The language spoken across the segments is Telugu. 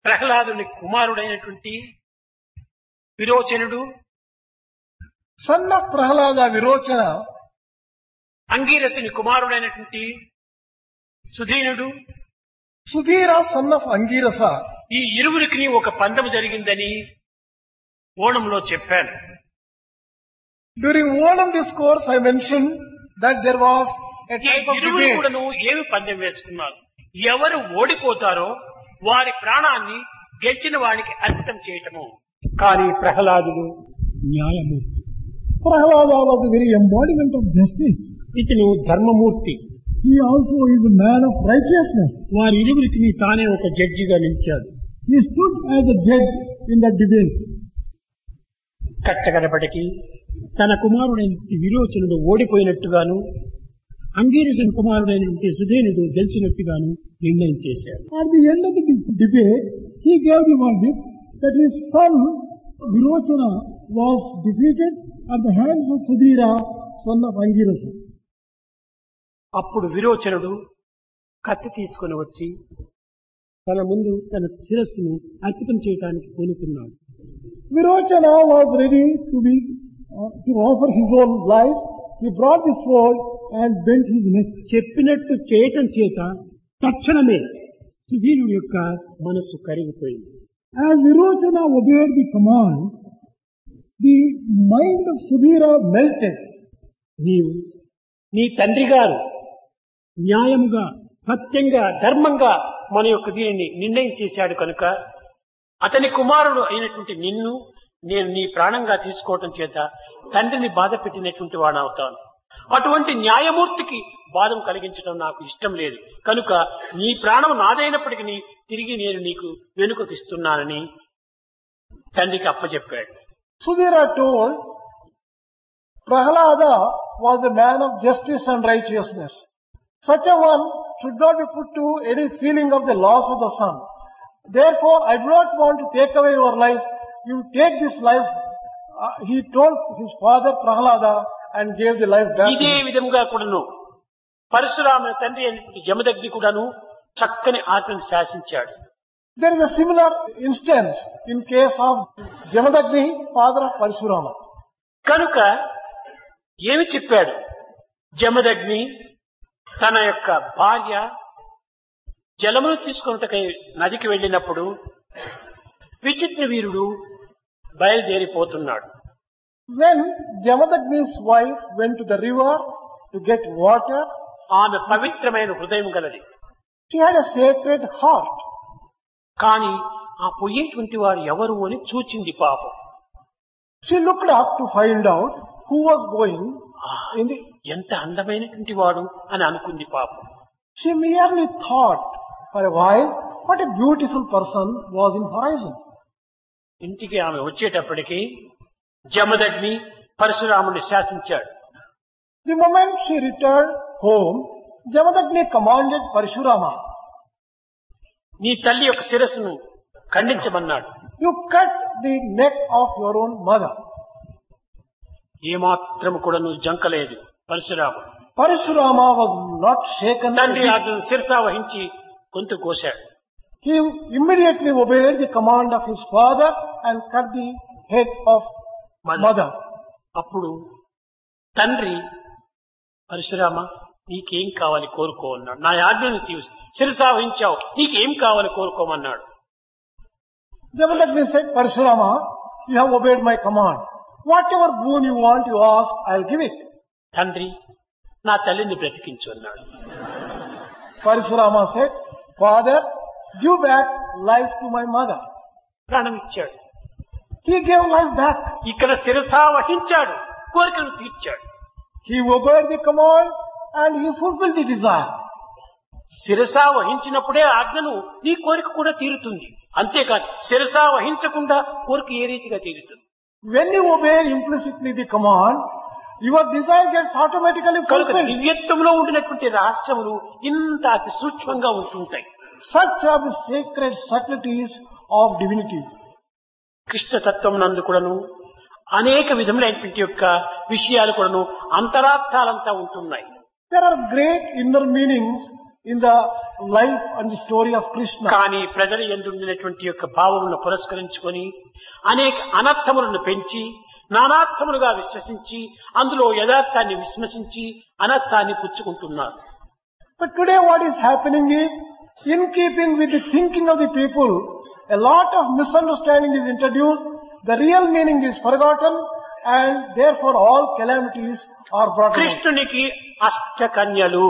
ప్రహ్లాదుని కుమారుడైనటువంటి విరోచనుడు, son of Prahlada Virochana, అంగీరసుని కుమారుడైనటువంటి సుధీనుడు, Sudhira, son of Angirasa. ఈ ఇరువురికి ఒక పందెం జరిగిందని ఓణంలో చెప్పాను. During Onam discourse, I mentioned that there was a ఈ type of ఇరువురు debate. కూడాను ఏమి పందెం వేసుకున్నారు? ఎవరు ఓడిపోతారో వారి ప్రాణాన్ని గెలిచిన వాడికి అర్పితం చేయటము. కానీ ప్రహ్లాదుడు న్యాయమూర్తి, Prahlada was the very embodiment of justice. ఇతను ధర్మమూర్తి. He also is a man of righteousness. వారి ఇరువురికి తానే ఒక జడ్జిగా నిలిచాడు. He stood as a judge in that debate. కట్టగడపటికి తన కుమారుడైన విరోచనుడు ఓడిపోయినట్టుగాను, అంగీరసుని కుమారుడైనటువంటి సుధేనుడు గెలిచినట్టుగాను నిర్ణయం చేశాడు. At the end of the debate, he gave the verdict that his son Virochana was defeated at the hands of Sudhira, son of Angirasa. అప్పుడు విరోచనుడు కత్తి తీసుకుని వచ్చి తన ముందు తన శిరస్సును అర్పితం చేయడానికి పూనుకున్నాడు. Virochana was ready to offer his own life. He brought the sword and bent his neck. చెప్పినట్టు చేయటం చేత తక్షణమే సుధీనుడి యొక్క మనస్సు కరిగిపోయింది. As Virochana obeyed the command, the mind of Sudhira melted. నీవు నీ తండ్రి గారు న్యాయముగా, సత్యంగా, ధర్మంగా మన యొక్క దీనిని నిర్ణయం చేశాడు కనుక అతని కుమారుడు అయినటువంటి నిన్ను నేను నీ ప్రాణంగా తీసుకోవటం చేత తండ్రిని బాధ పెట్టినటువంటి వాడవుతాను. అటువంటి న్యాయమూర్తికి బాధం కలిగించడం నాకు ఇష్టం లేదు కనుక నీ ప్రాణం నాదైనప్పటికీ తిరిగి నేను నీకు వెనుకకు ఇస్తున్నానని తండ్రికి అప్పచెప్పాడు. Sudhira told, Prahlada was a man of justice and righteousness. Such a one should not be put to any feeling of the loss of the son. Therefore, I do not want to take away your life. You take this life. He told his father Prahlada and gave the life back. ఇదే విధంగా కూడాను పరశురాముని తండ్రి అయినటువంటి జమదగ్ని కూడాను చక్కని ఆత్మను శాసించాడు. There is a similar instance in case of Jamadagni, father of Parshurama. కనుక ఏమి చెప్పాడు? జమదగ్ని తన యొక్క భార్య జలమును తీసుకున్నటకై నదికి వెళ్ళినప్పుడు విచిత్ర వీరుడు బయలుదేరిపోతున్నాడు. When Jamadagni's wife went to the river to get water, ఆమె పవిత్రమైన హృదయం గలది. she had a sacred heart. కానీ ఆ పోయేటువంటి వారు ఎవరు అని చూచింది పాపం. She looked up to find out who was going in the... ఎంత అందమైనటువంటి వాడు అని అనుకుంది పాపం. She merely thought for a while what a beautiful person was in horizon. ఇంటికి ఆమె వచ్చేటప్పటికి జమదగ్ని పరశురాముని శాసించాడు. The moment she returned home, Jamadagni commanded Parshurama, నీ తల్లి యొక్క శిరస్సును ఖండించమన్నాడు. you cut the neck of your own mother. ఏమాత్రం కూడా నువ్వు జంకలేదు పరశురాముడు. Parshurama was not shaken. తండ్రి అతను శిరసా వహించి గొంతు కోశాడు. He immediately obeyed the command of his father and cut the head of mother. అప్పుడు తండ్రి పరశురామ నీకేం కావాలి కోరుకో అన్నాడు. నా ఆజ్ఞను శిరసా వహించావు, నీకేం కావాలి కోరుకోమన్నాడు. Jamadagni said, Parshurama, you have obeyed my command. Whatever boon you want, you ask, I'll give it. తండ్రి నా తల్లిని బ్రతికించు అన్నాడు. Parshurama said, Father, give back life to my mother. ప్రాణం ఇచ్చాడు. He gave life back. ఇక్కడ శిరసా వహించాడు, కోరికను తీర్చాడు. He obeyed the command and he fulfilled the desire. శిరసా వహించినప్పుడే ఆజ్ఞను నీ కోరిక కూడా తీరుతుంది. అంతేకాదు శిరసా వహించకుండా కోరిక ఏ రీతిగా తీరుతుంది? When you obey implicitly the command, your desire gets automatically కనుక fulfilled. దివ్యత్వంలో ఉండినటువంటి రహస్యములు ఇంత అతి సూక్ష్మంగా ఉంటుంటాయి. Such are the sacred subtleties of divinity. కృష్ణతత్వం నందు కూడాను అనేక విధములైనటువంటి యొక్క విషయాలు కూడాను అంతరార్థాలంతా ఉంటున్నాయి. There are great inner meanings in the life and the story of Krishna. కానీ ప్రజల యందు ఉండినటువంటి యొక్క భావములను పురస్కరించుకొని అనేక అనర్థములను పెంచి నానార్థములుగా విశ్వసించి అందులో యథార్థాన్ని విశ్వసించి అనర్థాన్ని పుచ్చుకుంటున్నారు. But today what is happening is, in keeping with the thinking of the people, a lot of misunderstanding is introduced, the real meaning is forgotten, and therefore all calamities are brought about. కృష్ణునికి అష్టకన్యలు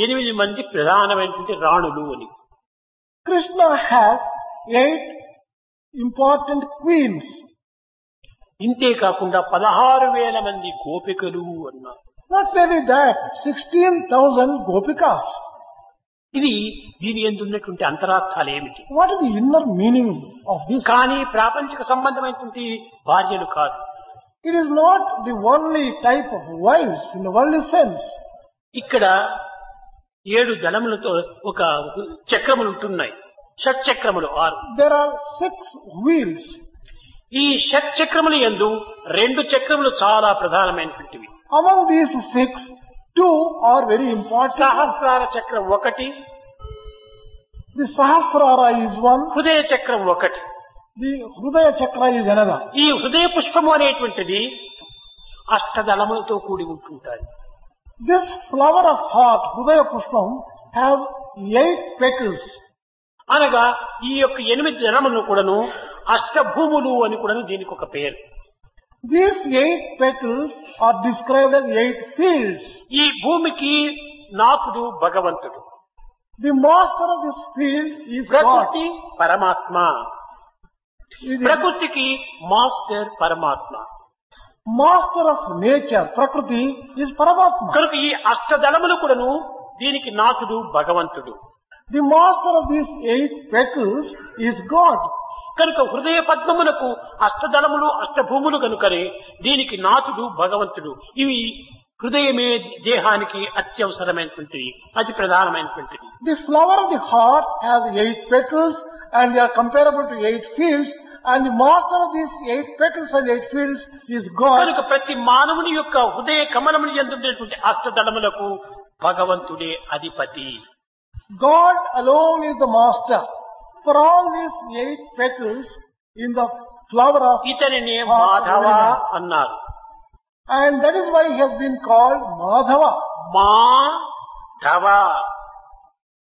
8 మంది ప్రధానమైనటువంటి రాణులు అని. Krishna has 8 important queens. ఇంతే కాకుండా 16,000 మంది గోపికలు అన్నారు. Not merely that, 16,000 gopikas. ఇది దీని యందు ఉన్నటువంటి అంతరార్థాలు ఏమిటి? What is the inner meaning of this? కానీ ప్రాపంచిక సంబంధమైనటువంటి భార్యలు కాదు. It is not the worldly type of wives in the worldly sense. ఇక్కడ 7 దళములతో ఒక చక్రములు ఉంటున్నాయి. షట్చక్రములు 6. There are 6 wheels. ఈ షట్చక్రముల యందు 2 చక్రములు చాలా ప్రధానమైనటువంటివి. Among these 6, 2 are very important. సహస్రార చక్రం 1, The Sahasrara is one, హృదయ చక్రం 1. the Hrudaya Chakra is another. ఈ హృదయ పుష్పము అనేటువంటిది అష్టదళములతో కూడి ఉంటుంటాయి. This flower of heart, Hrudaya Pushpam, has 8 petals. అనగా ఈ యొక్క 8 దళములను కూడాను అష్టభూములు అని కూడాను దీనికి ఒక పేరు. These 8 petals are described as 8 fields. ఈ భూమికి నాథుడు భగవంతుడు, The master of this field is God. ప్రకృతి పరమాత్మ. Is the ప్రకృతికి మాస్టర్ పరమాత్మ. master of nature, Prakriti, is Paramatma. కనుక ఈ అష్టదళములు కూడాను దీనికి నాథుడు భగవంతుడు. The master of these 8 petals is God. కనుక హృదయ పద్మమునకు అష్టదళములు అష్టభూములు కనుకనే దీనికి నాథుడు భగవంతుడు. ఇవి హృదయమే దేహానికి అత్యవసరమైనటువంటిది, అతి ప్రధానమైనటువంటిది. The flower of the heart has 8 petals and they are comparable to 8 fields, and the master of these 8 petals and 8 fields is God. కనుక ప్రతి మానవుని యొక్క హృదయ కమలములు యందుండేటువంటి అష్టదళములకు భగవంతుడే అధిపతి. God alone is the master. For all these 8 petals in the flower of ఇతనినే heart of Madhava every man. అన్నారు. And that is why he has been called Madhava. Madhava.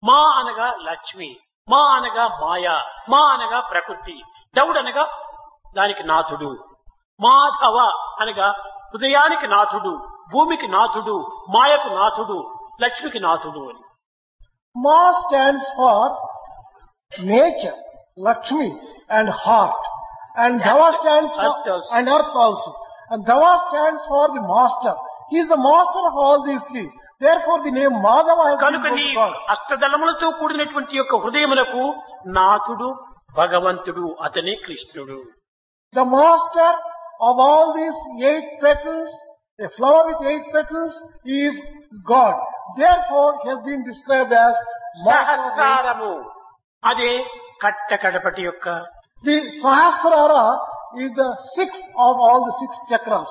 మా అనగా లక్ష్మి, మా అనగా మాయ, మా అనగా ప్రకృతి, దౌడు అనగా దానికి నాథుడు. మాధవ అనగా హృదయానికి నాథుడు, భూమికి నాథుడు, మాయకు నాథుడు, లక్ష్మికి నాథుడు అని. Ma stands for nature, Lakshmi, and heart. And Dhava stands for, Earth also. and earth also. And Dhava stands for the master. He is the master of all these three. Therefore the name Madhava has been కనుక నీ called. అష్టదళములతో కూడినటువంటి యొక్క హృదయములకు నాథుడు భగవంతుడు, అతనే కృష్ణుడు. The master of all these 8 petals, a flower with 8 petals, is God. Therefore he has been described as master of 8. సహస్రారము అదే కట్ట కడపటి యొక్క. The Sahasrara is the 6th of all the 6 chakras.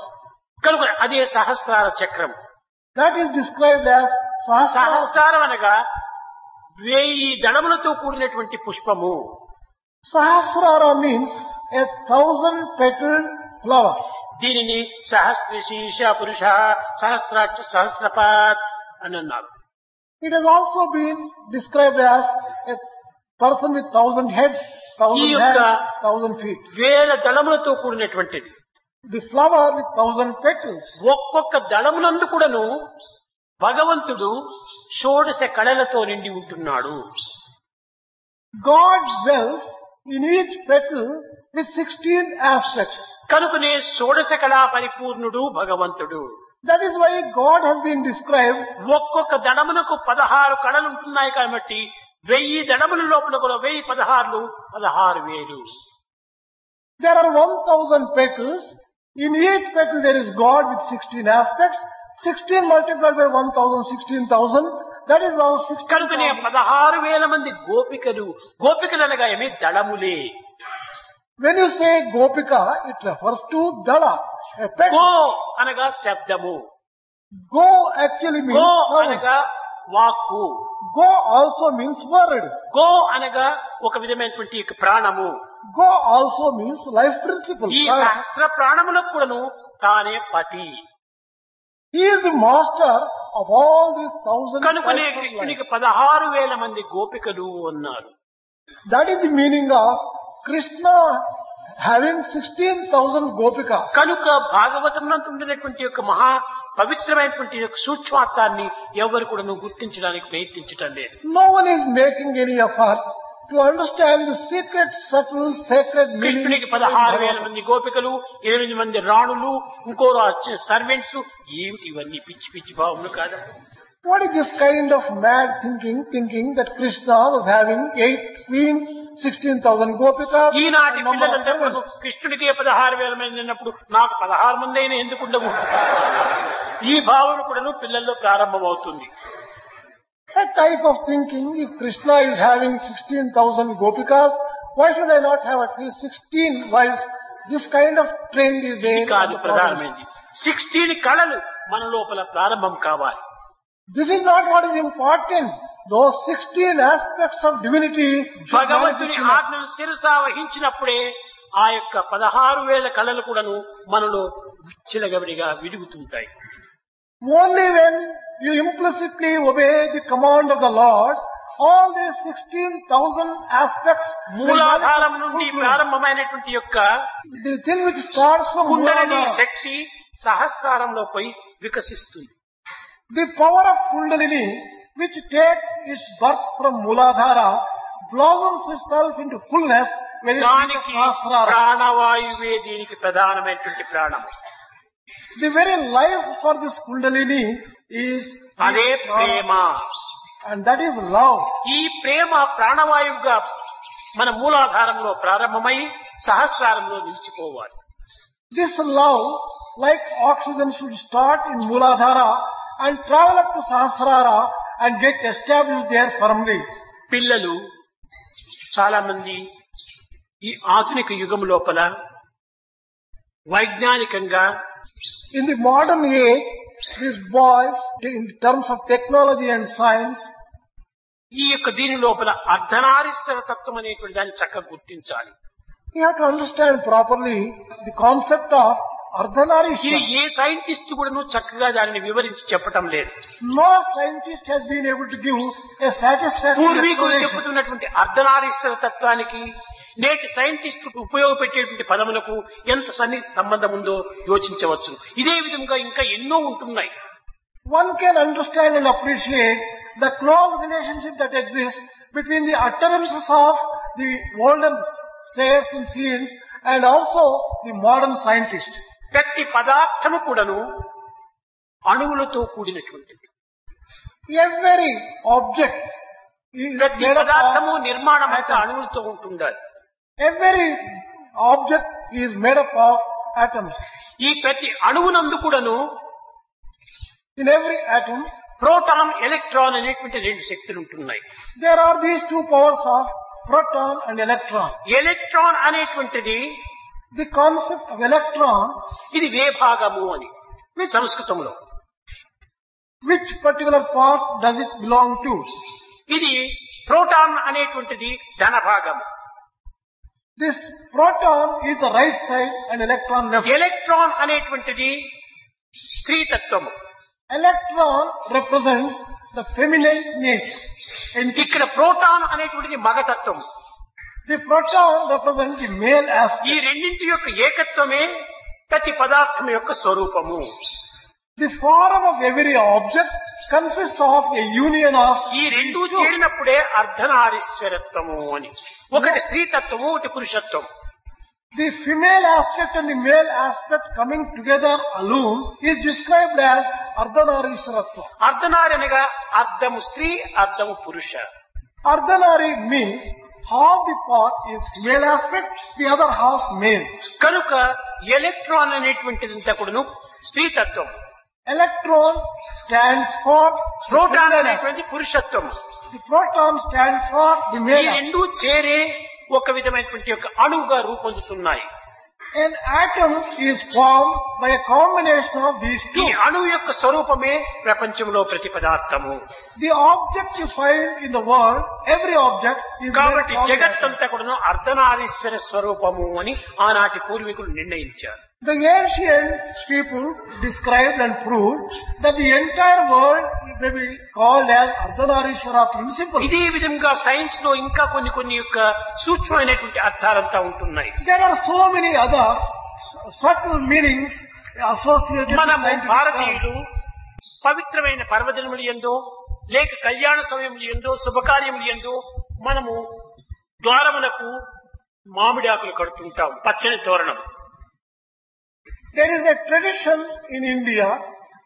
కనుక అదే సహస్రార చక్రం. That is described as Sahasrara. సహస్రారం అనగా 1000 దళములతో కూడినటువంటి పుష్పము. Sahasrara means 1,000 petaled flower. దీనిని సహస్రశీర్ష పురుష సహస్రాక్ష సహస్రపాత్ అని అన్నారు. It has also been described as a person with 1,000 heads, 1,000 hands, 1,000 feet. 1000 దళములతో కూడినటువంటిది. The flower with 1,000 petals. ఒక్కొక్క దళమునందు కూడాను భగవంతుడు షోడశ కళలతో నిండి ఉంటున్నాడు. God dwells in each petal with 16 aspects. కనుకనే షోడశ కళా పరిపూర్ణుడు భగవంతుడు. That is why God has been described. ఒక్కొక్క దళమునకు 16 కళలు ఉంటున్నాయి కాబట్టి 1000 దళముల లోపల కూడా 1000 16 16,000. There are 1,000 petals. In each petal there is God with 16 aspects. 16 multiplied by 1,000, 16,000. That is now 16,000. కనుకనే 16,000 మంది గోపికలు. గోపికలు అనగా ఏమి? దళములే. When you say Gopika, it refers to Dala, a petal. Go అనగా శబ్దము, Go actually means go sound. అనగా వాక్కు. Go also means word. Go అనగా ఒక విధమైనటువంటి యొక్క ప్రాణము. Go also means life principle. ఈ సహస్ర ప్రాణములకు కూడాను తానే పతి. He is the master of all these thousand కనుకనే types of life. కృష్ణునికి 16,000 మంది గోపికలు ఉన్నారు. That is the meaning of Krishna having 16,000 gopikas. కనుక భాగవతంలో ఉండినటువంటి యొక్క మహా పవిత్రమైనటువంటి యొక్క సూక్ష్మార్థాన్ని ఎవరు కూడా గుర్తించడానికి ప్రయత్నించటం లేదు. No one is making any effort to understand the secret, subtle, sacred meaning. కృష్ణునికి 16,000 మంది గోపికలు, 8 మంది రాణులు, ఇంకో సర్వెంట్స్. ఏమిటి ఇవన్నీ పిచ్చి పిచ్చి భావములు కాదా? What is this kind of mad thinking that Krishna was having 8 queens, 16,000 gopikas? ఈనాటి and number of పిల్లలందరూ servants? కృష్ణుడికి 16,000 మంది అన్నప్పుడు నాకు 16 మంది అయినా ఎందుకు ఉండవు? ఈ భావన కూడా పిల్లల్లో ప్రారంభమవుతుంది. That type of thinking, if Krishna is having 16,000 gopikas, why should I not have at least 16 wives? This kind of trend is there. ఇది కాదు ప్రధానమైనది. 16 కళలు మన లోపల ప్రారంభం కావాలి. This is not what is important. Those 16 aspects of divinity should భగవంతుని manifest in us. ఆజ్ఞను శిరసా వహించినప్పుడే ఆ యొక్క 16,000 కళలు కూడాను మనలో విచ్చలగవిడిగా విడుగుతుంటాయి. Only when you implicitly obey the command of the Lord, all these 16,000 aspects will మూలాధారం నుండి manifest. ప్రారంభమైనటువంటి యొక్క The thing which starts from kundalini Muladhara, శక్తి సహస్రారంలో పోయి వికసిస్తుంది. the power of Kundalini, which takes its birth from Muladhara, blossoms itself into fullness when it దానికి reaches Sahasrara. ప్రాణవాయువే దీనికి ప్రధానమైనటువంటి ప్రాణం. The very life for this Kundalini is అదే ప్రేమ. and that is love. ఈ ప్రేమ ప్రాణవాయువుగా మన మూలాధారంలో ప్రారంభమై సహస్రారంలో నిలిచిపోవాలి. This love, like oxygen, should start in Muladhara and travel up to Sahasrara and get established there firmly. పిల్లలు చాలా మంది ఈ ఆధునిక యుగం లోపల వైజ్ఞానికంగా In the modern age, these boys, in terms of technology and science, ఈ యొక్క దీని లోపల అర్ధనారీశ్వర తత్వం అనేటువంటి దాన్ని చక్కగా గుర్తించాలి. you have to understand properly the concept of ఇది Ardhanarishwara. ఏ సైంటిస్ట్ కూడా చక్కగా దానిని వివరించి చెప్పటం లేదు. No scientist has been able to give a satisfactory పూర్వీకులు explanation. చెప్పుతున్నటువంటి అర్ధనారీశ్వర తత్వానికి నేటి సైంటిస్టుకు ఉపయోగపెట్టేటువంటి పదములకు ఎంత సన్నిహిత సంబంధం ఉందో యోచించవచ్చు. ఇదే విధంగా ఇంకా ఎన్నో ఉంటున్నాయి. One can understand and appreciate the close relationship that exists between the utterances of the olden sayers and seers and also the modern scientist. ప్రతి పదార్థము కూడాను అణువులతో కూడినటువంటిది. Every object is ప్రతి made up పదార్థము of నిర్మాణం అంతా atoms. అణువులతో ఉంటుండాలి. Every object is made up of atoms. ఈ ప్రతి అణువునందు కూడాను In every atom, proton electron అనేటువంటి 2 శక్తులు ఉంటున్నాయి. there are these two powers of proton and electron. Electron అనేటువంటిది The concept of electron, ఇది వేభాగము అని సంస్కృతంలో. which particular part does it belong to? ఇది ప్రోటాన్ అనేటువంటిది ధనభాగము. This proton is the right side and electron left. Electron అనేటువంటిది స్త్రీతత్వము. Electron represents the feminine nature. ఇక్కడ ప్రోటాన్ అనేటువంటిది మగతత్వం. The proton represents the male ఈ aspect. రెండింటి యొక్క ఏకత్వమే ప్రతి పదార్థం యొక్క స్వరూపము. The form of every object consists of a union of ఈ రెండూ చేరినప్పుడే అర్ధనారీశ్వరత్వము అని. ఒకటి స్త్రీతత్వము, ఒకటి పురుషత్వం. the female aspect and the male aspect coming together alone is described as Ardhanarishwaratva. అర్ధనారి అనగా అర్ధము స్త్రీ, అర్ధము పురుష. Ardhanari means half the part is female aspect, the other half male. కనుక ఎలక్ట్రాన్ అనేటువంటిదంతా కూడాను స్త్రీతత్వం. Electron stands for proton feminine aspect. అనేటువంటి పురుషత్వం. The proton stands for the ఈ male aspect. రెండూ చేరే ఒక విధమైనటువంటి ఒక అణువుగా రూపొందుతున్నాయి. An atom is formed by a combination of these ఈ two. అణువు యొక్క స్వరూపమే ప్రపంచంలో ప్రతి పదార్థము. The object you find in the world, every object is made కాబట్టి of atom. జగత్తంతా కూడా అర్ధనారీశ్వర స్వరూపము అని ఆనాటి పూర్వీకులు నిర్ణయించారు. The ancient people described and proved that the entire world may be called as Ardhanarishwara principle. ఇదే విధంగా సైన్స్ లో ఇంకా కొన్ని యొక్క సూక్ష్మమైనటువంటి అర్థాలంతా ఉంటున్నాయి. There are so many other subtle meanings associated with మనము scientific భారతీయులు terms. పవిత్రమైన పర్వదినములు ఎందో లేక కళ్యాణ సమయములు ఎందో శుభకార్యములు ఎందో మనము ద్వారములకు మామిడి ఆకులు కడుతుంటాం, పచ్చని తోరణం. There is a tradition in India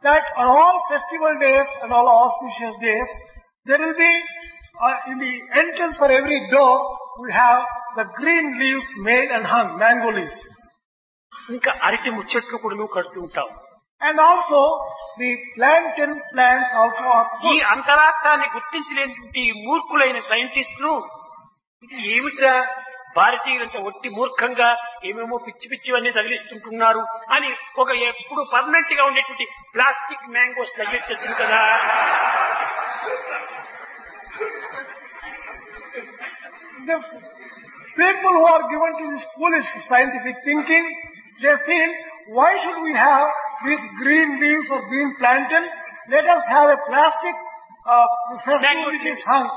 that on all festival days and all auspicious days, there will be in the entrance for every door, we have the green leaves made and hung, mango leaves. ఇంకా అరటి ముచ్చట్లు కూడా కడుతూ ఉంటాం. And also the plantain plants also are ఈ put. అంతరార్థాన్ని గుర్తించలేనటువంటి మూర్ఖులైన సైంటిస్టులు ఇది ఏమిట్రా భారతీయులంతా ఒట్టి మూర్ఖంగా ఏమేమో పిచ్చి పిచ్చివన్నీ తగిలిస్తుంటున్నారు అని ఒక ఎప్పుడు పర్మనెంట్ గా ఉండేటువంటి ప్లాస్టిక్ మ్యాంగోస్ తగిలించచ్చు కదా. The people who are given to this foolish scientific thinking, they feel, why should we have these green leaves or green plantain? Let us have a plastic festival Mango which is leaves. hung,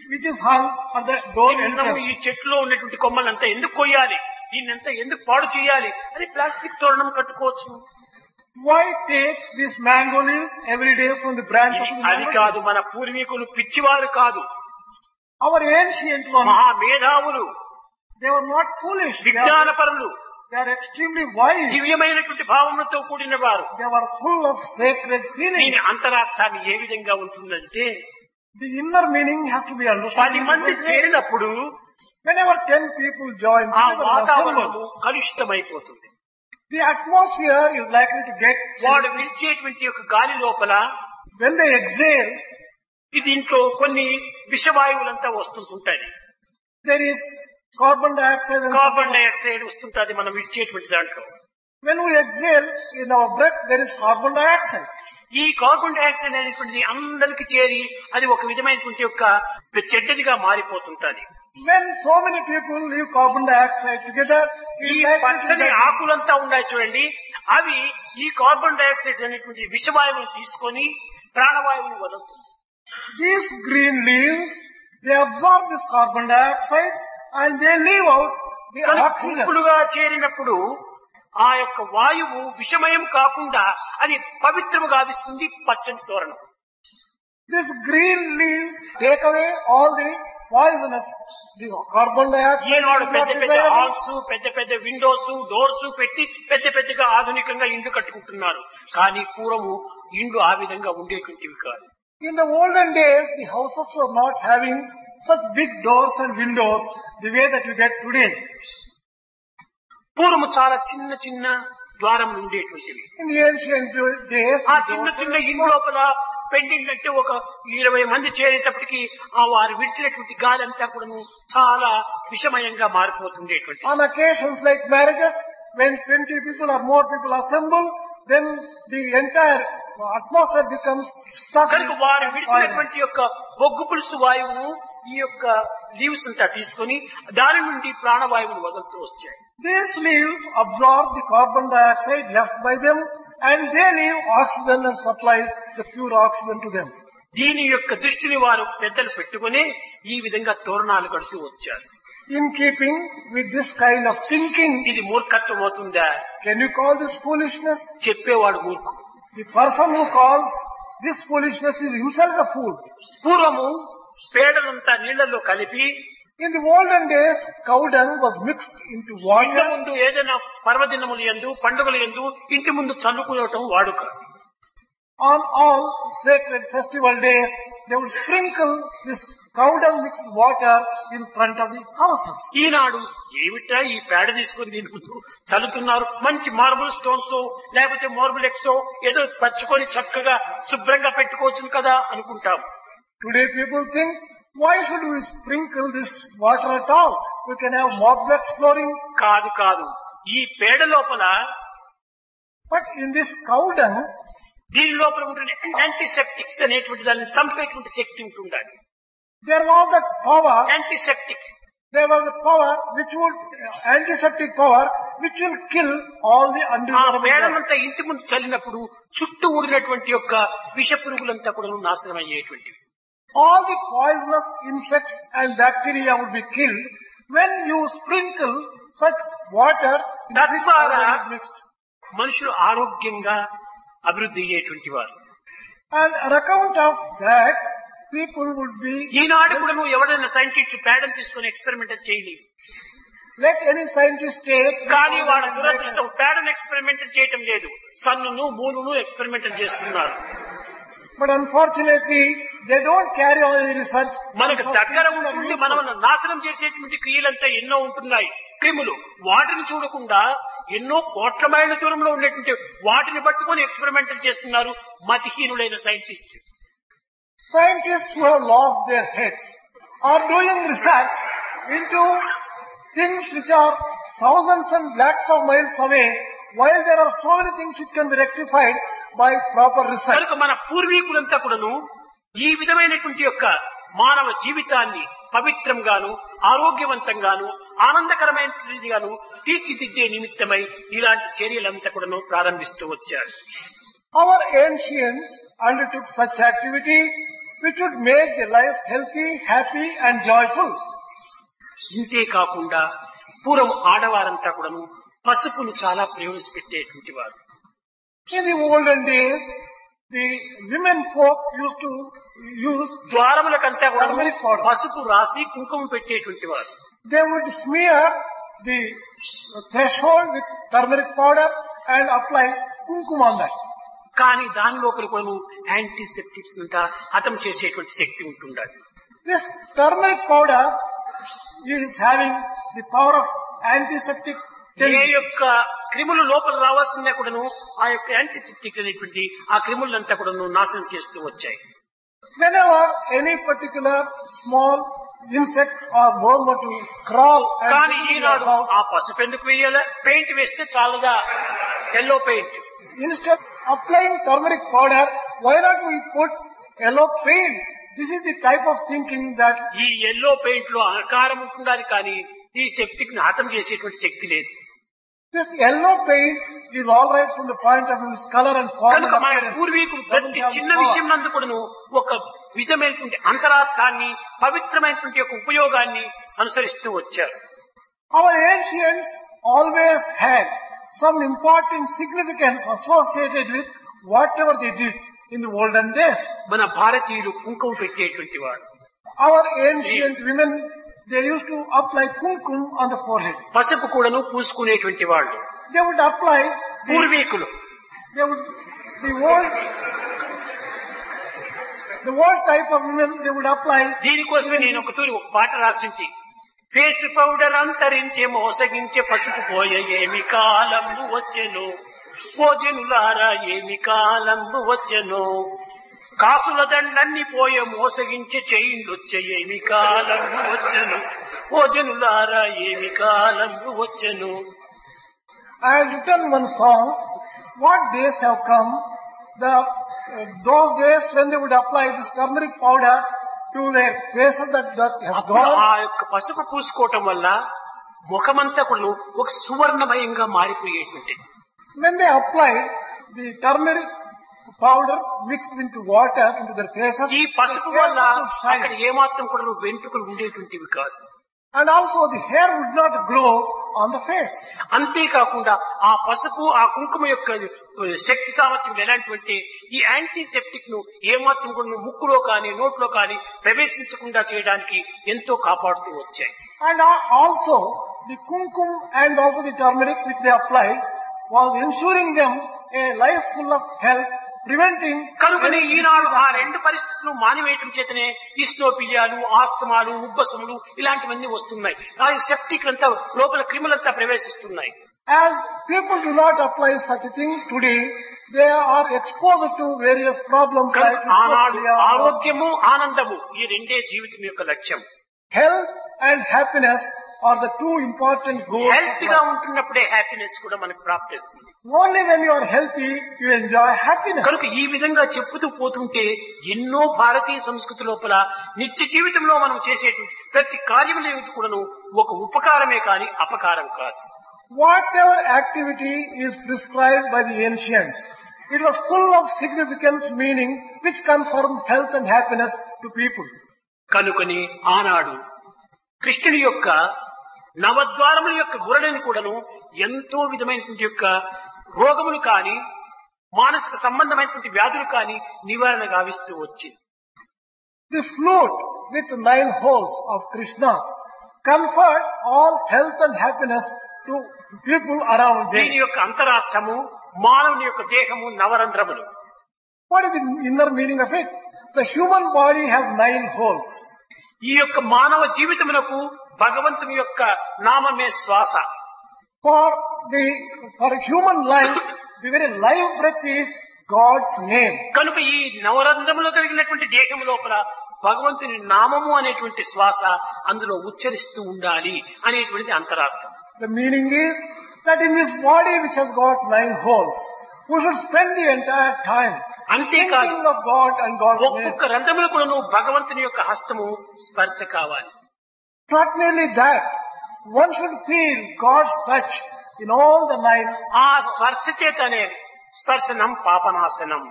which is hung at the door మనము entrance. ఈ చెట్టులో ఉన్నటువంటి కొమ్మలంతా ఎందుకు కొయ్యాలి, దీన్నంతా ఎందుకు పాడు చేయాలి, అది ప్లాస్టిక్ తోరణం కట్టుకోవచ్చు. Why take these mango leaves every day from the branches ఇది of the అది mango కాదు, trees? మన పూర్వీకులు పిచ్చివారు కాదు, Our ancient ones, మహామేధావులు, they were not foolish. విజ్ఞానపరులు, They are extremely wise. దివ్యమైనటువంటి భావములతో కూడిన వారు. They were full of sacred feelings. దీని అంతరార్థాన్ని ఏ విధంగా ఉంటుందంటే, The inner meaning has to be understood. 10 మంది చేరినప్పుడు Whenever 10 people join ఆ together and వాతావరణము assemble, కలుషితమైపోతుంది. the atmosphere is likely to get, వాడు విడిచేటువంటి యొక్క గాలి లోపల when they exhale, ఇది ఇంట్లో కొన్ని విషవాయువులంతా వస్తుంటాయి. there is carbon dioxide and carbon dioxide వస్తుంటది మనం విడిచేటువంటి దాంట్లో. when we exhale in our breath, there is carbon dioxide. ఈ కార్బన్ డైఆక్సైడ్ అనేటువంటిది అందరికి చేరి అది ఒక విధమైనటువంటి యొక్క చెడ్డదిగా మారిపోతుంటది. When so many people leave carbon dioxide together, it ఈ is likely to పచ్చని get- ఆకులంతా ఉన్నాయి చూడండి, అవి ఈ కార్బన్ డైఆక్సైడ్ అనేటువంటి విషవాయువును తీసుకొని ప్రాణవాయువుని వదులుతుంది. these green leaves, they absorb this carbon dioxide and they leave out the కానీ oxygen. గుంపులుగా చేరినప్పుడు ఆ యొక్క వాయువు విషమయం కాకుండా అది పవిత్రము గావిస్తుంది పచ్చని తోరణం. These green leaves take away all the poisonous, the carbon dioxide. Eenadu is not పెద్ద పెద్ద desirable. హాల్స్, పెద్ద పెద్ద విండోస్, డోర్స్ పెట్టి పెద్ద పెద్దగా ఆధునికంగా ఇండ్లు కట్టుకుంటున్నారు. కానీ పూర్వము ఇండ్లు ఆ విధంగా ఉండేటువంటివి కాదు. In the olden days, the houses were not having such big doors and windows the way that you get today. పూర్వము చాలా చిన్న చిన్న ద్వారములు ఉండేటువంటివి. In the ancient days, ఆ the చిన్న doors చిన్న were ఇంటి లోపల పెండిందంటే ఒక 20 మంది చేరేటప్పటికి ఆ వారు విడిచినటువంటి గాలి అంతా కూడా చాలా విషమయంగా మారిపోతుండేటువంటి. on occasions like marriages, when 20 people or more people assemble, then the entire atmosphere becomes stuffed. కనుక వారు with విడిచినటువంటి యొక్క బొగ్గు పులుసు వాయువును ఈ యొక్క లీవ్స్ అంతా తీసుకొని దాని నుండి ప్రాణవాయువును వదులుతూ వచ్చాయి. These leaves absorb the carbon dioxide left by them and they leave oxygen and supply the pure oxygen to them. దీని యొక్క దృష్టిని వారు పెద్దలు పెట్టుకుని ఈ విధంగా తోరణాలు కడుతూ వచ్చారు. In keeping with this kind of thinking, ఇది మూర్ఖత్వం అవుతుందా? can you call this foolishness? చెప్పేవాడు మూర్ఖుడు. The person who calls this foolishness is himself a fool. పూర్వము పేడలంతా నీళ్లలో కలిపి In the olden days, cow dung was mixed into ఇంటి water. ముందు ఏదైనా పర్వదినములు యందు పండుగల యందు ఇంటి ముందు చల్లుకోవటం వాడుక. On all sacred festival days, they would sprinkle this cow dung mixed water in front of the houses. ఈనాడు ఏమిటా ఈ పేడ తీసుకుని దీని ముందు చల్లుతున్నారు, మంచి మార్బుల్ స్టోన్స్ లేకపోతే మార్బుల్ ఎక్సో ఏదో పరుచుకొని చక్కగా శుభ్రంగా పెట్టుకోవచ్చు కదా అనుకుంటాం. Today people think, why should we sprinkle this water at all? We can have marblex flooring. కాదు కాదు, ఈ పేడ లోపల But in this cow dung, దీని లోపల ఉంటున్న యాంటీసెప్టిక్స్ అనేటువంటి దాన్ని చంపేటువంటి శక్తి ఉంటుండాలి. there was that power, antiseptic there was a power which would, antiseptic power, which will kill all the ఆ undesirable germs. పేడమంతా ఇంటి ముందు చల్లినప్పుడు చుట్టూ ఊడినటువంటి యొక్క విష పురుగులంతా కూడా నాశనం అయ్యేటువంటివి. All the poisonous insects and bacteria would be killed when you sprinkle such water in which తద్వారా powder is mixed. మనుషులు ఆరోగ్యంగా అభివృద్ధి అయ్యేటువంటి వారు. And on account of that, people would be, ఈనాడు కూడా నువ్వు ఎవరైనా సైంటిస్ట్ పేడను తీసుకొని ఎక్స్పెరిమెంట్ చేయలేదు. let any scientist take, కానీ వాళ్ళ దురదృష్టం పేడను ఎక్స్పెరిమెంట్ చేయటం లేదు, సన్నును మూనును ఎక్స్పెరిమెంట్ చేస్తున్నారు. but unfortunately, they don't carry on any research. మనకు దగ్గర ఉంటుండి మనల్ని నాశనం చేసేటువంటి క్రియలంతా ఎన్నో ఉంటున్నాయి. క్రిములు వాటిని చూడకుండా ఎన్నో కోట్ల మైళ్ళ దూరంలో ఉండేటువంటి వాటిని పట్టుకొని ఎక్స్పెరిమెంట్ చేస్తున్నారు మతిహీనులైన scientist. Scientists who have lost their heads are doing research into things which are thousands and lakhs of miles away, while there are so many things which can be rectified by proper research. కనుక మన పూర్వీకులంతా కూడాను ఈ విధమైనటువంటి యొక్క మానవ జీవితాన్ని పవిత్రంగాను ఆరోగ్యవంతంగాను ఆనందకరమైనదిగాను తీర్చిదిద్దే నిమిత్తమై ఇలాంటి చర్యలంతా కూడాను ప్రారంభిస్తూ వచ్చారు. Our ancients undertook such activity which would make their life healthy, happy and joyful. ఇంతే కాకుండా పూర్వం ఆడవారంతా కూడాను పసుపును చాలా ప్రయోజపెట్టేటువంటి వారు. In the olden days, the women folk used to use, ద్వారములకంతా కూడా Turmeric powder. పసుపు రాసి కుంకుమ పెట్టేటువంటి వారు. they would smear the threshold with turmeric powder and apply kumkum on that. కానీ దాని లోపల కూడా యాంటీసెప్టిక్స్ అంతా హతం చేసేటువంటి శక్తి ఉంటుండాలి. This turmeric powder is having the power of antiseptic A tendency. యొక్క క్రిములు లోపల రావాల్సిందే కూడాను ఆ యొక్క యాంటీసెప్టిక్ అనేటువంటి ఆ క్రిములంతా కూడాను నాశనం చేస్తూ వచ్చాయి. Whenever any particular small insect or worm were to crawl and కానీ get into Eenadu your house, ఆ పసుపు ఎందుకు వేయాలి? పెయింట్ వేస్తే చాలుగా, yellow paint. instead of applying turmeric powder, why not we put yellow paint? This is the type of thinking that ఈ ఎల్లో పెయింట్ లో ఆకారం ఉంటుండాలి, కానీ ఈ సెప్టిక్ ని హతం చేసేటువంటి శక్తి లేదు. this yellow paint is all right from the point of view of its color and form and కనుక మన appearance. పూర్వీకులు Doesn't ప్రతి have చిన్న power. విషయం నందు కూడాను ఒక విధమైనటువంటి అంతరార్థాన్ని పవిత్రమైనటువంటి యొక్క ఉపయోగాన్ని అనుసరిస్తూ వచ్చారు. Our ancients always had some important significance associated with whatever they did in the olden days. మన భారతీయులు కుంకుమ పెట్టేటువంటి వాడు. Our ancient women, they used to apply kumkum on the forehead. పసుపు కూడాను పూసుకునేటువంటి వాళ్ళు They would apply పూర్వీకులు. the old type of women, they would apply. దీనికోసమే నేను ఒక తూరి ఒక పాట రాసింటి. ఫేస్ పౌడర్ అంతరించే మోసగించే పసుపు పోయే ఏమి కాలంబు వచ్చెను, భోజనులారా ఏమి కాలంబు వచ్చెను, కాసుల దండన్ని పోయే మోసగించే చైన్లొచ్చే ఏమి కాలంబు వచ్చెను, భోజనులారా ఏమి కాలంబు వచ్చెను. I had written one song, what days have come, those days when they would apply this turmeric powder to their faces that has అప్పుడు gone. ఆ యొక్క పసుపు పూసుకోవటం వల్ల ముఖమంతా కూడా ఒక సువర్ణమయంగా మారిపోయేటువంటిది. When they applied the turmeric powder mixed into water into their faces, ఈ పసుపు their వల్ల faces would shine. అక్కడ ఏమాత్రం కూడా వెంట్రుకలు ఉండేటువంటివి కాదు. And also the hair would not grow on the face. అంతేకాకుండా ఆ పసుపు ఆ కుంకుమ యొక్క శక్తి సామర్థ్యం ఎలాంటివంటే ఈ యాంటీసెప్టిక్ ను ఏమాత్రం కూడా ముక్కులో కానీ నోట్లో కానీ ప్రవేశించకుండా చేయడానికి ఎంతో కాపాడుతూ వచ్చాయి. And also the kumkum and also the turmeric which they applied was ensuring them a life full of health, preventing. కనుకనే ఈనాడు ఆ రెండు పరిస్థితులు మానివేయటం చేతనే ఇస్నోపిలియాలు, ఆస్తమాలు, ఉబ్బసములు ఇలాంటివన్నీ వస్తున్నాయి. ఆ సెప్టిక్ అంతా లోపల క్రిములంతా ప్రవేశిస్తున్నాయి. As people do not apply such things today, they are exposed to various problems like ఆనాడు dyspepsia. ఆరోగ్యము ఆనందము ఈ రెండే జీవితం యొక్క లక్ష్యం. Health and happiness are the two important goals. Health గా ఉంటున్నప్పుడే హ్యాపీనెస్ కూడా మనకు ప్రాప్తిస్తుంది. Only when you are healthy, you enjoy happiness. కనుక ఈ విధంగా చెప్పుతూ పోతుంటే ఎన్నో భారతీయ సంస్కృతి లోపల నిత్య జీవితంలో మనం చేసేటువంటి ప్రతి కార్యములు ఏమిటి కూడాను ఒక ఉపకారమే కాని అపకారం కాదు. Whatever activity is prescribed by the ancients, it was full of significance, meaning, which confirmed health and happiness to people. కనుకని ఆనాడు కృష్ణుని యొక్క నవద్వారముల యొక్క గురడని కూడాను ఎంతో విధమైనటువంటి యొక్క రోగములు కాని మానసిక సంబంధమైనటువంటి వ్యాధులు కాని నివారణ గావిస్తూ వచ్చింది. The flute with 9 holes of Krishna conferred all health and happiness to people around them. దీని యొక్క అంతరార్థము మానవుని యొక్క దేహము నవరంధ్రములు. What is the inner meaning of it? The human body has 9 holes. ఈ యొక్క మానవ జీవితమునకు భగవంతుని యొక్క నామమే శ్వాస. For human life, the very life breath is God's name. కనుక ఈ నవరంధ్రములో కలిగినటువంటి దేహము లోపల భగవంతుని నామము అనేటువంటి శ్వాస అందులో ఉచ్చరిస్తూ ఉండాలి అనేటువంటిది అంతరార్థం. The meaning is that in this body which has got 9 holes, we should spend the entire time అంతేకాదు thinking of God and God's name. ఒక్కొక్క రంధ్రములు కూడాను భగవంతుని యొక్క హస్తము స్పర్శ కావాలి. Not merely that, one should feel God's touch in all the 9. ఆ స్పర్శ చేతనే స్పర్శనం పాపనాశనం.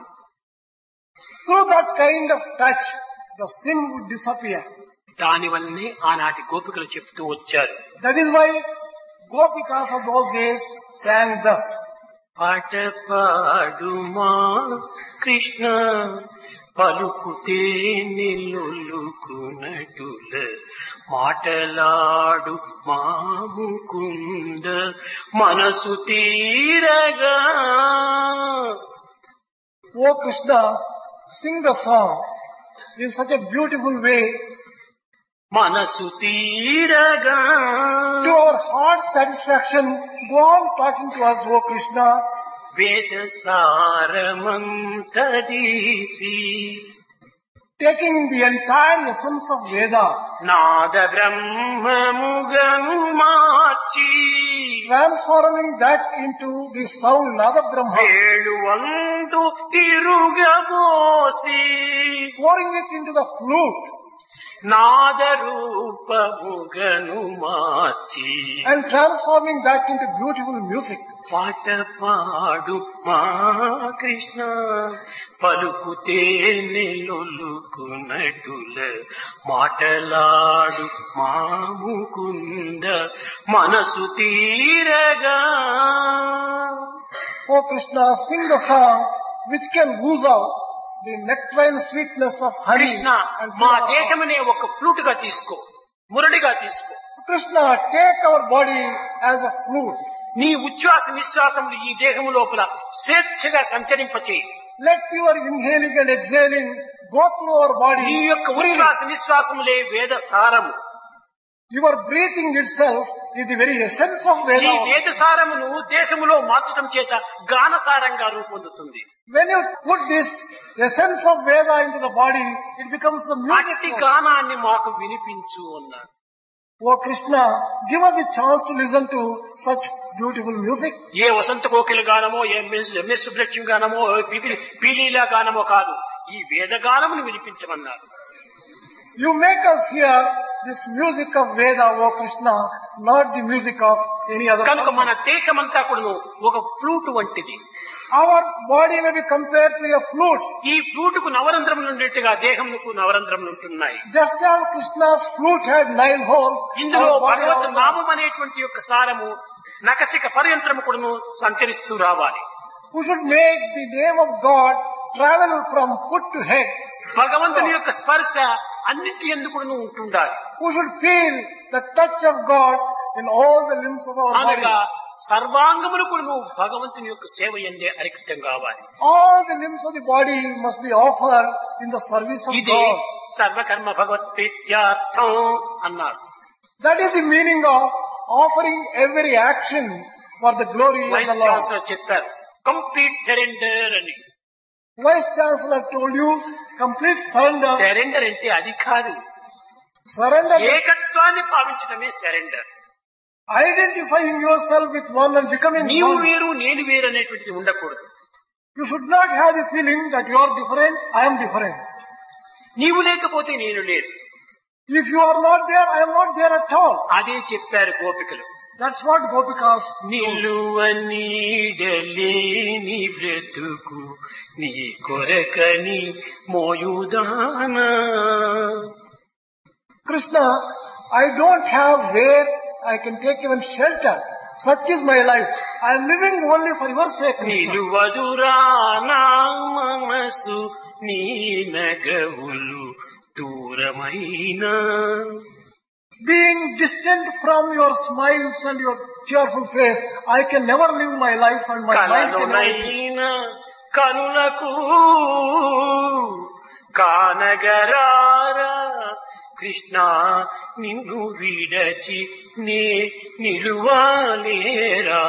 Through that kind of touch, the sin would disappear. దానివల్లనే ఆనాటి గోపికలు చెప్తూ వచ్చారు. That is why Gopikas of those days sang thus. పాట పాడుమా కృష్ణ పలుకుతే నిలులుకునటుల మాటలాడు మాముకుంద మనసు తీరగా. O Krishna, sing the song in such a beautiful way. మనసు తీరగా To our heart's satisfaction, go on talking to us, O Krishna. వేద సారమంతదీసి Taking the entire essence of Veda, Nada బ్రహ్మముగను March transforming that into the sound Nada Brahma, వేళువందు తిరుగబోసి pouring it into the flute Nada రూపముగను March and transforming that into beautiful music. పాట పాడు మా కృష్ణ పలుకుతే నిలులుకునటుల మాటలాడు మాముకుంద మనసు తీరగా. O Krishna, sing the song which can ooze out the nectarine sweetness of honey. Krishna and మా fill our దేహమునే ఒక ఫ్లూట్ గా తీసుకో, మురడిగా తీసుకో. heart. Krishna, take our body as a flute. నీ ఉచ్ఛ్వాస నిశ్వాసములు ఈ దేహము లోపల స్వేచ్ఛగా సంచరింపచేయి. Let your inhaling and exhaling go through our నీ body. యొక్క ఉచ్ఛ్వాస నిశ్వాసములే వేద సారము. Your breathing itself is the very essence of ఈ Veda. వేద సారమును దేహములో మార్చడం చేత గానసారంగా రూపొందుతుంది. When you put this essence of Veda into the body, it becomes the music. అట్టి గానాన్ని మాకు వినిపించు అన్నాడు. O Krishna, give us the chance to listen to such beautiful music. A Vasantha Kokila గానమో, A MS సుబ్లక్ష్మి గానమో, పీలీలా గానమో కాదు, ఈ వేద గానమును వినిపించమన్నారు. You make us hear this music of Veda, O Krishna, not the music of any other కనుక person. మన దేహమంతా కూడాను ఒక ఫ్లూట్ వంటిది. Our body may be compared to a flute. ఈ ఫ్లూటుకు నవరంధ్రములు ఉండేట్టుగా దేహమునకు నవరంధ్రములు ఉంటున్నాయి. Just as Krishna's flute had 9 holes, ఇందులో our body భగవత్ also. నామం అనేటువంటి యొక్క సారము నకసిక పర్యంత్రము కూడాను సంచరిస్తూ రావాలి. We should make the name of God travel from foot to head. భగవంతుని యొక్క స్పర్శ అన్నింటి ఎందుకు ఉంటుండాలి. We should feel the touch of God in all the limbs of our అనగా body. సర్వాంగములు కూడా భగవంతుని యొక్క సేవ ఎందే అరిక్తం కావాలి. All the limbs of the body must be offered in the service of ఇది God. సర్వకర్మ భగవత్ ప్రీత్యార్థం అన్నారు. That is the meaning of offering every action for the glory of vice the Lord. Chancellor చెప్పారు, కంప్లీట్ సరెండర్ అని. Vice Chancellor told you complete surrender. Surrender అంటే అది కాదు. Surrender. ఏకత్వాన్ని భావించడమే surrender. Identifying yourself with one and becoming నీవు one. వేరు నేను వేరు అనేటువంటిది ఉండకూడదు. You should not have the feeling that you are different, I am different. నీవు లేకపోతే నేను లేను. If you are not there, I am not there at all. అదే చెప్పారు గోపికలు. That's what Gopikas told. నిలువ నీడలేని బ్రతుకు నీ కొరకని మోయుదానా. Krishna, I don't have where I can take even shelter. Such is my life. I am living only for your sake, Krishna. నిలువదురా నా మనసు నీ నగవులు దూరమైనా. Being distant from your smiles and your cheerful face, I can never live my life and my mind can never exist. కలలోనైనా కనులకు కానగరారా కృష్ణ నిన్ను విడచి నే నిలువాలేరా.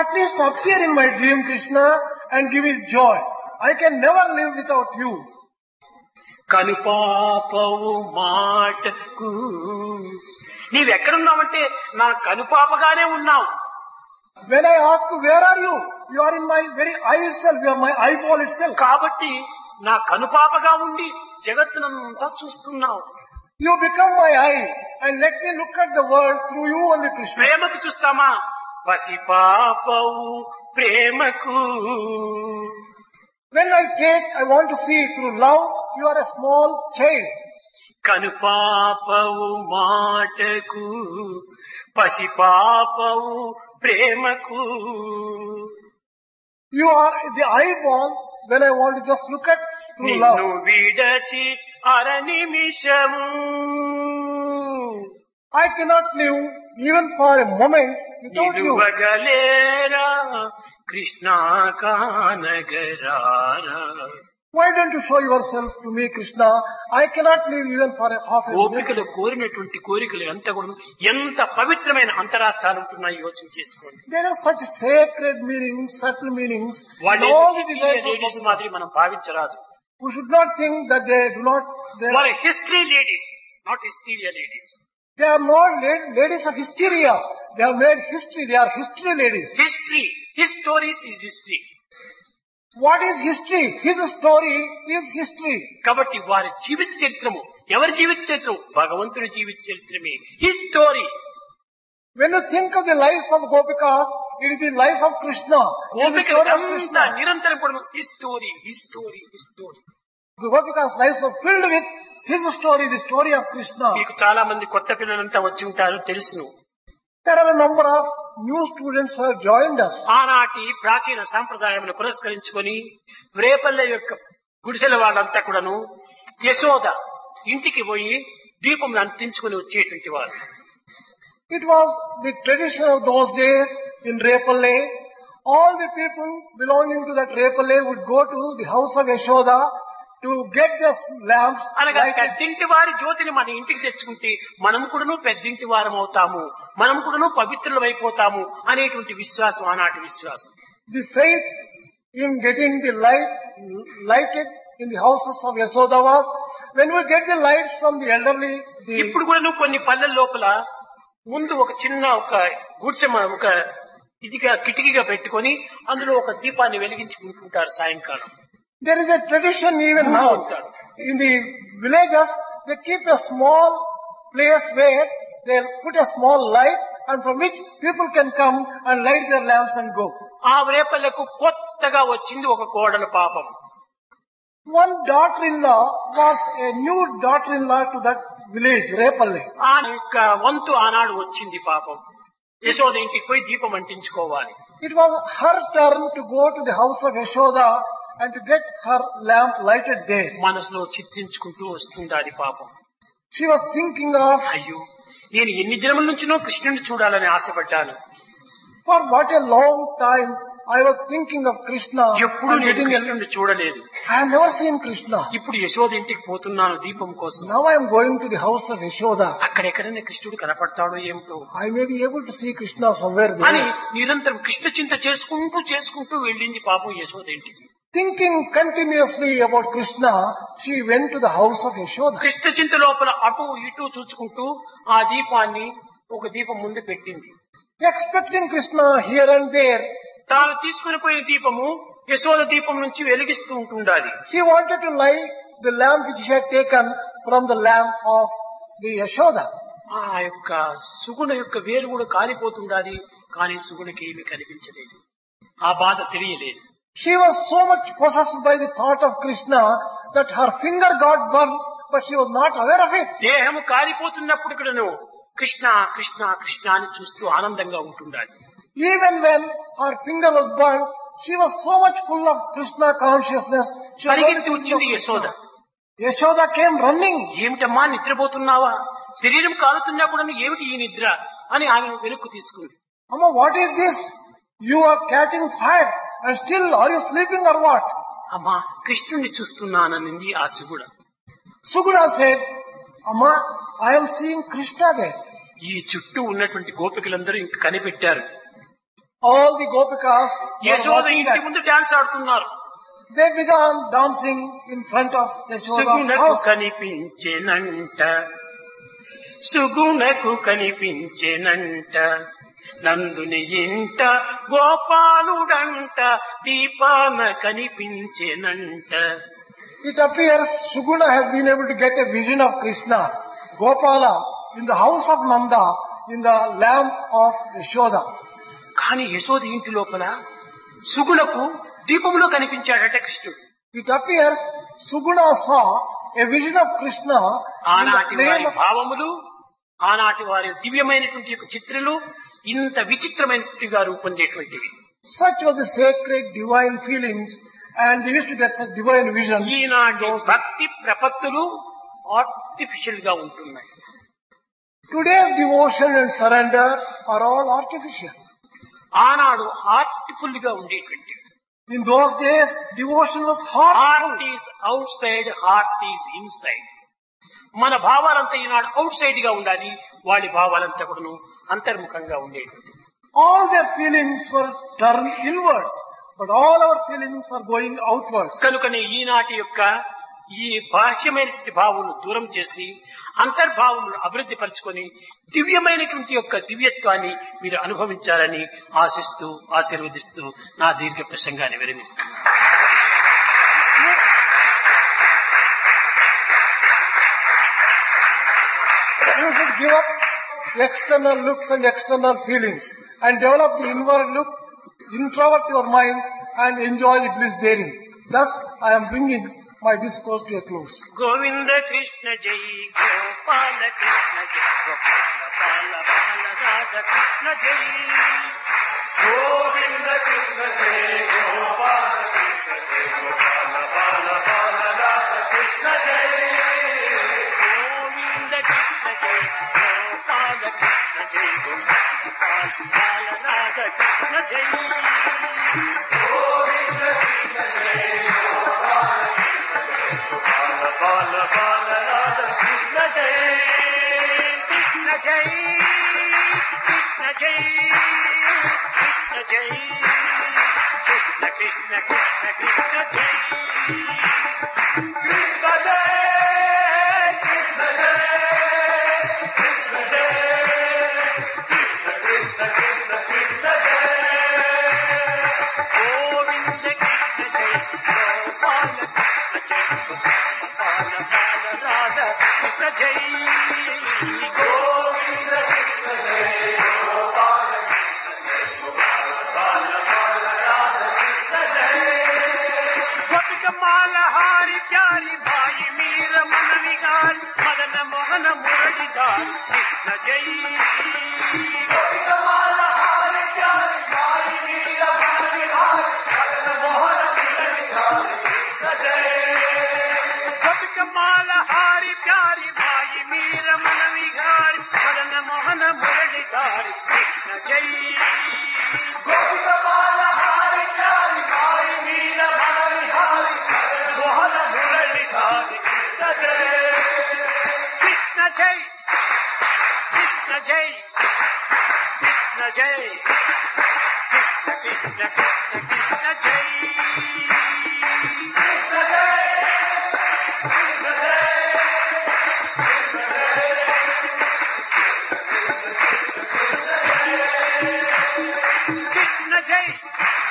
At least appear in my dream, Krishna, and give me joy. I can never live without you. కనుపాపవు మాటకు నీవెక్కడున్నావంటే నా కనుపాపగానే ఉన్నావు. When I ask you, where are you? You are in my very eye itself. You are my eyeball itself. కాబట్టి నా కనుపాపగా ఉండి జగత్తునంతా చూస్తున్నావు. You become my eye and let me look at the world through you only, Krishna. ప్రేమకు చూస్తామా? పసిపాపవు ప్రేమకు. When I want to see through love, you are a small child. కనుపాపవు మాటకు పసిపాపవు ప్రేమకు. You are the eyeball when I want to just look at through నిన్ను love. విడచి అర నిమిషము I cannot live even for a moment without you. నిలువగలేరా Krishna కానగరారా. Why don't you show yourself to me, Krishna? I cannot live even for a half a minute. గోపికలు కోరినటువంటి కోరికలు ఎంత కూడా ఎంత పవిత్రమైన అంతరార్థాలు ఉంటున్నాయి యోచన చేసుకోండి. There are such sacred meanings, subtle meanings. in వాళ్ళు all the desires of ladies Gopikas. మాదిరి మనం భావించరాదు. We should not think that they do not. వాళ్ళ history ladies, not hysteria ladies. They are not ladies of hysteria. They have made history. They are history ladies. History, his stories is history. What is history? His story is history. కాబట్టి వారి జీవిత చరిత్రము ఎవరి జీవిత చరిత్రం? భగవంతుని జీవిత చరిత్రమే his story. When you think of the lives of Gopikas, it is the life of Krishna. It is the గోపికలు story of అంతా Krishna. నిరంతరం కూడా his story, his story, his story. The Gopikas' lives are filled with his story, the story of Krishna. మీకు చాలా మంది కొత్త పిల్లలంతా వచ్చి ఉంటారు తెలుసును. There are a number of new students who have joined us. ఆనాటి ప్రాచీన సాంప్రదాయమును పురస్కరించుకొని రేపల్లె యొక్క గుడిసెల వాళ్ళంతా కూడాను యశోద ఇంటికి పోయి దీపం అంటించుకుని వచ్చేటువంటి వారు. It was the tradition of those days in Repalle. All the people belonging to that Repalle would go to the house of Yashoda to get their lamps అనగా lighted. పెద్దింటి వారి జ్యోతిని మన ఇంటికి తెచ్చుకుంటే మనం కూడాను పెద్దింటి వారం అవుతాము, మనం కూడాను పవిత్రులం అయిపోతాము అనేటువంటి విశ్వాసం ఆనాటి విశ్వాసం. The faith in getting the light lighted in the houses of Yashoda was, when we get the lights from the elderly, ఇప్పుడు కూడాను కొన్ని పల్లెల లోపల ముందు ఒక చిన్న ఒక గుడిసె ఒక ఇదిగా కిటికీగా పెట్టుకొని అందులో ఒక దీపాన్ని వెలిగించుకుంటుంటారు సాయంకాలం. there is a tradition even now. In the villages, they keep a small place where they put a small light and from which people can come and light their lamps and go. ఆ రేపల్లకు కొత్తగా వచ్చింది ఒక కోడలు పాపం. One daughter-in-law was a new daughter-in-law to that village, Repalle. ఆ యొక్క వంతు ఆనాడు వచ్చింది పాపం. యశోద ఇంటికి పోయి దీపం అంటించుకోవాలి. It was her turn to go to the house of Yashoda and to get her lamp lighted there. మనసులో చిత్రించుకుంటూ వస్తుండాది పాపం. She was thinking of, అయ్యో నేను ఎన్ని దినముల నుంచినో కృష్ణుని చూడాలని ఆశపడ్డాను. for what a long time I was thinking of Krishna. ఎప్పుడు and నేను getting a- కృష్ణుని చూడలేదు. I have never seen Krishna. ఇప్పుడు యశోద ఇంటికి పోతున్నాను దీపం కోసం. Now I am going to the house of Yashoda. అక్కడెక్కడైనా కృష్ణుడు కనపడతాడో ఏమిటో I may be able to see Krishna somewhere అని there. నిరంతరం కృష్ణ చింత చేసుకుంటూ వెళ్ళింది పాపం యశోద ఇంటికి. Thinking continuously about Krishna, she went to the house of Yashoda. Krishna చింత లోపల అటు ఇటు చూచుకుంటూ ఆ దీపాన్ని ఒక దీపం ముందు పెట్టింది. Expecting Krishna here and there, తాను తీసుకుని పోయిన దీపము యశోద దీపం నుంచి వెలిగిస్తూ ఉంటుండాలి. she wanted to light the lamp which she had taken from the lamp of the Yashoda. ఆ యొక్క సుగుణ యొక్క వేలు కూడా కాలిపోతుండాలి. కానీ సుగుణకి ఏమీ కనిపించలేదు. ఆ బాధ తెలియలేదు. She was so much possessed by the thought of Krishna that her finger got burned, but she was not aware of it. దేహము కాలిపోతున్నప్పుడు కూడాను కృష్ణ కృష్ణ కృష్ణ అని చూస్తూ ఆనందంగా ఉంటుండాలి. Even when her finger was burned, she was so much full of Krishna consciousness. She was పరిగెత్తి only వచ్చింది thinking of Yashoda. Krishna. Yashoda came running. ఏమిటమ్మా నిద్రపోతున్నావా? శరీరం కాలుతున్నా కూడా ఏమిటి ఈ నిద్ర అని ఆమెను వెనుక్కు తీసుకుంది. Amma, what is this? You are catching fire and still are you sleeping or what? అమ్మా కృష్ణుణ్ణి చూస్తున్నాననింది ఆ సుగుణ. Suguna said, Amma, I am seeing Krishna there. ఈ చుట్టూ ఉన్నటువంటి గోపికలందరూ ఇంక కనిపెట్టారు. All the gopikas were Yashoda watching ఇంటి that. ముందు డాన్స్ ఆడుతున్నారు. They began dancing in front of Yashoda's సుగుణకు house. కనిపించేనంట, సుగుణకు కనిపించేనంట, నందుని ఇంట గోపాలుడంట, దీపాన కనిపించేనంట. It appears Suguna has been able to get a vision of Krishna, Gopala, in the house of Nanda, in the lamp of Yashoda. కానీ యశోద ఇంటి లోపల సుగుణకు దీపంలో కనిపించాడట కృష్ణుడు. It appears Suguna saw a vision of Krishna in ఆనాటి the వారి flame of... భావములు, ఆనాటి వారి దివ్యమైనటువంటి యొక్క చిత్రలు ఇంత విచిత్రమైనట్టుగా రూపొందేటువంటివి. Such was the sacred divine feelings, and they used to get such divine visions. ఈనాటి భక్తి ప్రపత్తులు ఆర్టిఫిషియల్ గా ఉంటున్నాయి. Today's devotion and surrender are all artificial. ఆనాడు హార్ట్ఫుల్ గా ఉండేటువంటివి. In those days, devotion was heartful. Heart is out side, heart is inside. మన భావాలంతా ఈనాడు అవుట్ సైడ్ గా ఉండాలి, వాళ్ళ భావాలంతా కూడాను అంతర్ముఖంగా ఉండేది. All their feelings were turned inwards, but all our feelings are going outwards. కనుకనే ఈనాటి యొక్క ఈ బాహ్యమైన భావమును దూరం చేసి అంతర్భావమును అభివృద్ధి పరచుకొని దివ్యమైనటువంటి యొక్క దివ్యత్వాన్ని మీరు అనుభవించాలని ఆశిస్తూ ఆశీర్వదిస్తూ నా దీర్ఘ ప్రసంగాన్ని విరమిస్తాను. You should give up external looks and external feelings and develop the inward look, introvert your mind and enjoy the bliss therein. Thus, I am bringing my discourse to a close. Govinda Krishna జై, గోపాల కృష్ణ జై, గోపాల బాల బాల రాధ కృష్ణ జై. గోవింద కృష్ణ జై, గోపాల కృష్ణ జై, గోపాల బాల బాల రాధ కృష్ణ జై. గోవింద కృష్ణ జై, గోపాల కృష్ణ జై, గోపాల బాల బాల రాధ కృష్ణ జై. గోవింద కృష్ణ జై, గోపాల కృష్ణ జై, గోపాల బాల బాల రాధ కృష్ణ జై. కృష్ణ జై, కృష్ణ జై, కృష్ణ జై, కృష్ణ కృష్ణ కృష్ణ కృష్ణ జై. కృష్ణ జై, కృష్ణ జై, కృష్ణ జై, కృష్ణ కృష్ణ కృష్ణ కృష్ణ జై. గోవింద కృష్ణ జై, గోపాల కృష్ణ జై, గోపాల బాల రాధ కృష్ణ జై. గోవింద కృష్ణ జై, గోపాల కృష్ణ జై, గోపాల బాల బాల రాధ కృష్ణ జై. గోపిక మాల హారి ప్యారి భాయి మీర మన విహారి మదన మోహన మురళిదారి కృష్ణ జై. గోపికమాల హారి ప్యారి భాయి మీర మన విహారి మదన మోహన మురళిధారి కృష్ణ జై. గోపిక మాల హారి ప్యారి భాయి మీర మన విహారి మదన మోహన మురళిదారి కృష్ణ జై. గోపికమాల హారి ప్యారి భాయి మీర మన విహారి మదన మోహన మురళిధారి కృష్ణ జై. కృష్ణ జై, కృష్ణ జై, కృష్ణ జై, కృష్ణ కృష్ణ కృష్ణ కృష్ణ జై.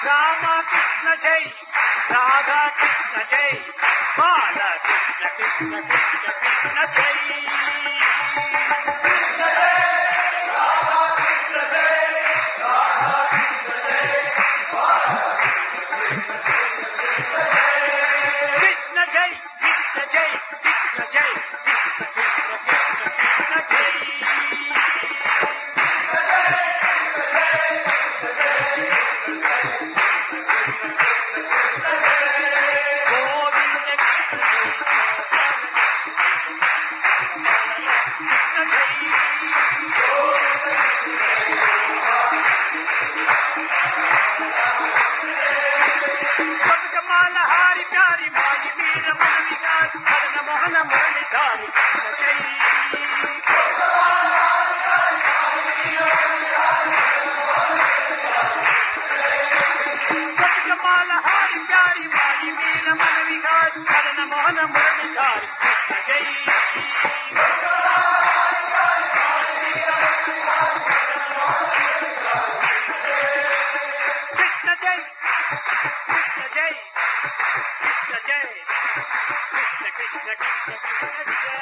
రామ కృష్ణ జై రాధా కృష్ణ జై బాల కృష్ణ కృష్ణ కృష్ణ కృష్ణ జై కృష్ణ జై కృష్ణ జై కృష్ణ జై కృష్ణ కృష్ణ కృష్ణ కృష్ణ జై బతుకమాల హారి ప్యారి మాయి వీర మురళిగారి మదన మోహన మురళిధారి కృష్ణ జై బతుకమాల హారి ప్యారి మాయి వీర మురళిగారి మదన మోహన మురళిధారి కృష్ణ జై కృష్ణ జై కృష్ణ జై కృష్ణ జై కృష్ణ కృష్ణ కృష్ణ కృష్ణ జై